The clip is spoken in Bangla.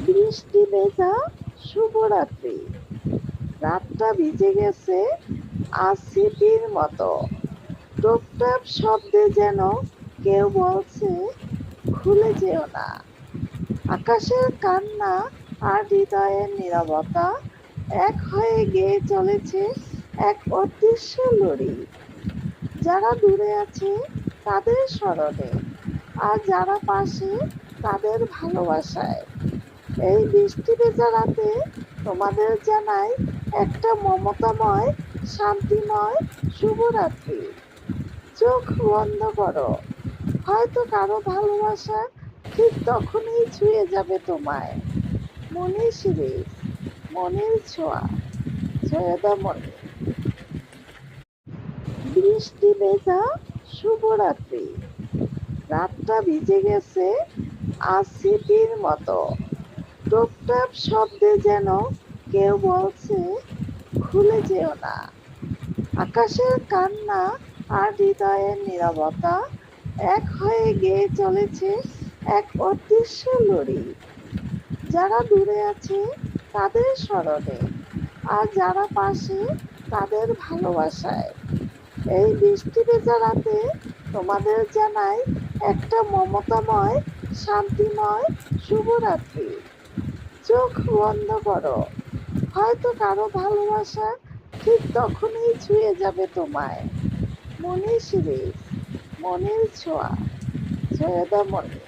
বৃষ্টি ভেজা শুভরাত্রি। রাতটা ভিজে গেছে আজ স্মৃতির মতো। টুপটাপ শব্দে যেন কেউ বলছে, খুলে যেও না। আকাশের কান্না আর হৃদয়ের নীরবতা এক হয়ে গেয়ে চলেছে এক অদৃশ্য লড়ি। যারা দূরে আছে তাদের স্মরণে, আর যারা পাশে তাদের ভালোবাসায়। এই বৃষ্টি ভেজা রাতে তোমাদের জানাই একটা মমতাময়, শান্তিময় শুভরাত্রি। চোখ বন্ধ করো, হয়তো কারো ভালোবাসা ঠিক তখনই ছুঁয়ে যাবে তোমায়। মনির শিরিষ, মনের ছোঁয়া, সৈয়দা মনি। বৃষ্টি ভেজা শুভরাত্রি। রাতটা ভিজে গেছে আজ স্মৃতির মতো। টুপটাপ শব্দে যেন কেউ বলছে, খুলে যেও না। আকাশের কান্না আর হৃদয়ের নীরবতা এক হয়ে গেয়ে চলেছে এক অদৃশ্য লড়ি। যারা দূরে আছে তাদের স্মরণে, আর যারা পাশে তাদের ভালোবাসায়। এই বৃষ্টি ভেজা রাতে তোমাদের জানাই একটা মমতাময়, শান্তিময় শুভরাত্রি। চোখ বন্ধ করো, হয়তো কারো ভালোবাসা ঠিক তখনই ছুঁয়ে যাবে তোমায়। মনির শিরিষ, মনের ছোঁয়া, সৈয়দা মনি।